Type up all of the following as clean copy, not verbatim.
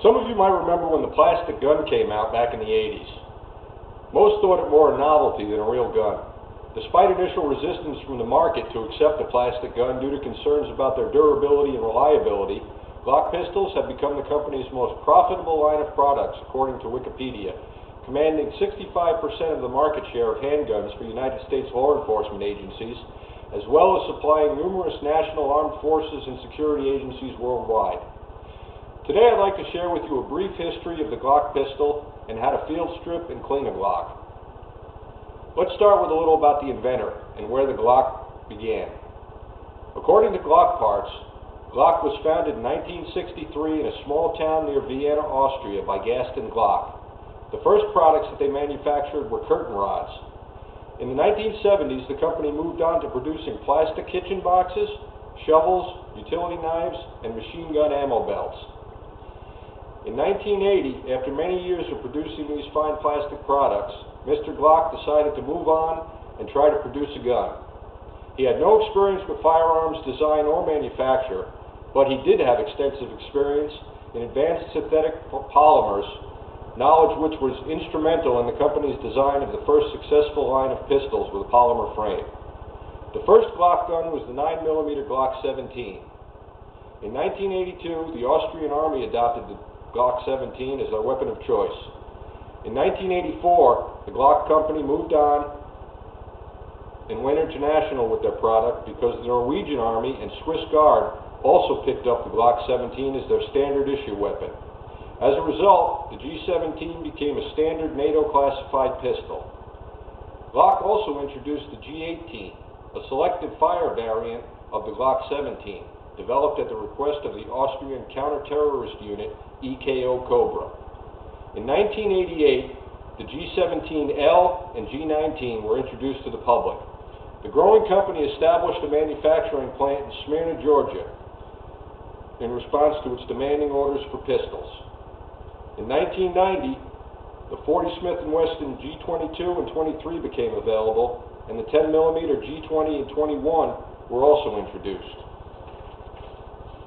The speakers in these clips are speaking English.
Some of you might remember when the plastic gun came out back in the 80s. Most thought it more a novelty than a real gun. Despite initial resistance from the market to accept a plastic gun due to concerns about their durability and reliability, Glock pistols have become the company's most profitable line of products, according to Wikipedia, commanding 65% of the market share of handguns for United States law enforcement agencies, as well as supplying numerous national armed forces and security agencies worldwide. Today I'd like to share with you a brief history of the Glock pistol and how to field strip and clean a Glock. Let's start with a little about the inventor and where the Glock began. According to Glock Parts, Glock was founded in 1963 in a small town near Vienna, Austria by Gaston Glock. The first products that they manufactured were curtain rods. In the 1970s, the company moved on to producing plastic kitchen boxes, shovels, utility knives, and machine gun ammo belts. In 1980, after many years of producing these fine plastic products, Mr. Glock decided to move on and try to produce a gun. He had no experience with firearms design or manufacture, but he did have extensive experience in advanced synthetic polymers, knowledge which was instrumental in the company's design of the first successful line of pistols with a polymer frame. The first Glock gun was the 9mm Glock 17. In 1982, the Austrian Army adopted the Glock 17 as their weapon of choice. In 1984, the Glock company moved on and went international with their product because the Norwegian Army and Swiss Guard also picked up the Glock 17 as their standard issue weapon. As a result, the G17 became a standard NATO classified pistol. Glock also introduced the G18, a selective fire variant of the Glock 17, developed at the request of the Austrian counter-terrorist unit EKO Cobra. In 1988, the G17L and G19 were introduced to the public. The growing company established a manufacturing plant in Smyrna, Georgia, in response to its demanding orders for pistols. In 1990, the 40 Smith & Wesson G22 and 23 became available, and the 10mm G20 and 21 were also introduced.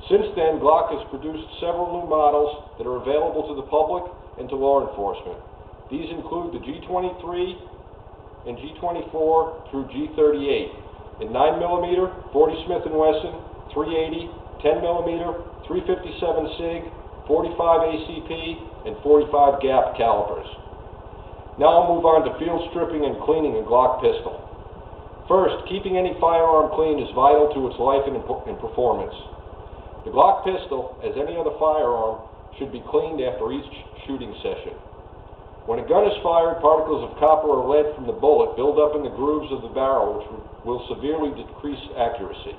Since then, Glock has produced several new models that are available to the public and to law enforcement. These include the G23 and G24 through G38 in 9mm, 40 Smith & Wesson, 380, 10mm, 357 SIG, 45 ACP, and 45 GAP calibers. Now I'll move on to field stripping and cleaning a Glock pistol. First, keeping any firearm clean is vital to its life and performance. The Glock pistol, as any other firearm, should be cleaned after each shooting session. When a gun is fired, particles of copper or lead from the bullet build up in the grooves of the barrel, which will severely decrease accuracy.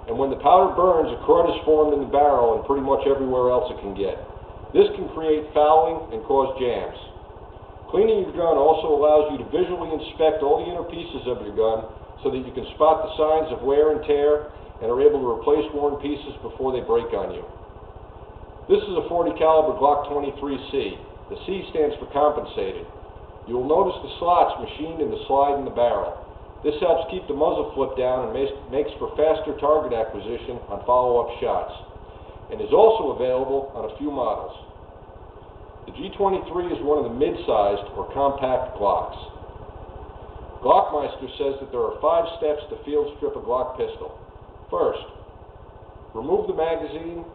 And when the powder burns, a crud is formed in the barrel and pretty much everywhere else it can get. This can create fouling and cause jams. Cleaning your gun also allows you to visually inspect all the inner pieces of your gun so that you can spot the signs of wear and tear and are able to replace worn pieces before they break on you. This is a 40 caliber Glock 23C. The C stands for compensated. You will notice the slots machined in the slide in the barrel. This helps keep the muzzle flip down and makes for faster target acquisition on follow-up shots, and is also available on a few models. The G23 is one of the mid-sized or compact Glocks. Glockmeister says that there are 5 steps to field strip a Glock pistol. First, remove the magazine,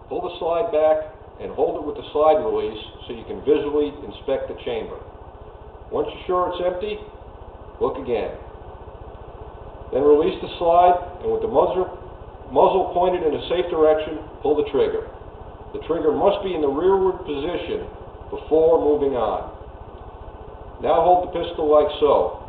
pull the slide back, and hold it with the slide release so you can visually inspect the chamber. Once you're sure it's empty, look again. Then release the slide, and with the muzzle pointed in a safe direction, pull the trigger. The trigger must be in the rearward position before moving on. Now hold the pistol like so.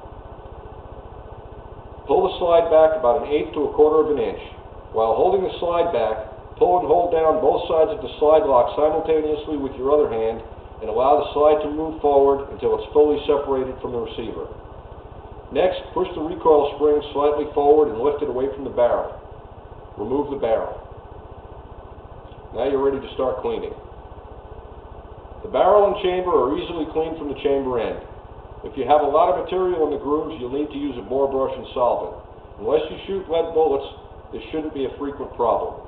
Pull the slide back about 1/8 to 1/4 of an inch. While holding the slide back, pull and hold down both sides of the slide lock simultaneously with your other hand and allow the slide to move forward until it's fully separated from the receiver. Next, push the recoil spring slightly forward and lift it away from the barrel. Remove the barrel. Now you're ready to start cleaning. The barrel and chamber are easily cleaned from the chamber end. If you have a lot of material in the grooves, you'll need to use a bore brush and solvent. Unless you shoot lead bullets, this shouldn't be a frequent problem.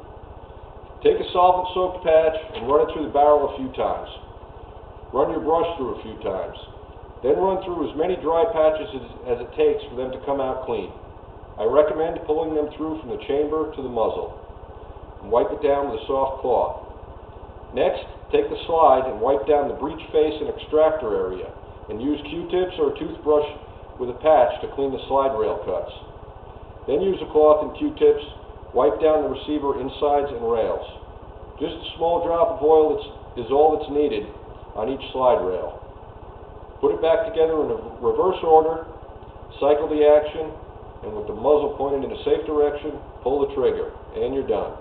Take a solvent-soaked patch and run it through the barrel a few times. Run your brush through a few times. Then run through as many dry patches as it takes for them to come out clean. I recommend pulling them through from the chamber to the muzzle, and wipe it down with a soft cloth. Next, take the slide and wipe down the breech face and extractor area, and use Q-tips or a toothbrush with a patch to clean the slide rail cuts. Then use a cloth and Q-tips, wipe down the receiver insides and rails. Just a small drop of oil is all that's needed on each slide rail. Put it back together in a reverse order, cycle the action, and with the muzzle pointed in a safe direction, pull the trigger, and you're done.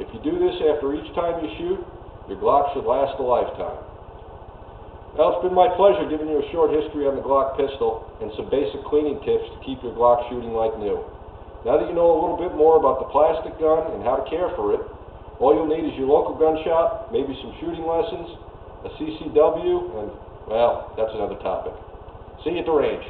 If you do this after each time you shoot, your Glock should last a lifetime. Well, it's been my pleasure giving you a short history on the Glock pistol and some basic cleaning tips to keep your Glock shooting like new. Now that you know a little bit more about the plastic gun and how to care for it, all you'll need is your local gun shop, maybe some shooting lessons, a CCW, and, well, that's another topic. See you at the range.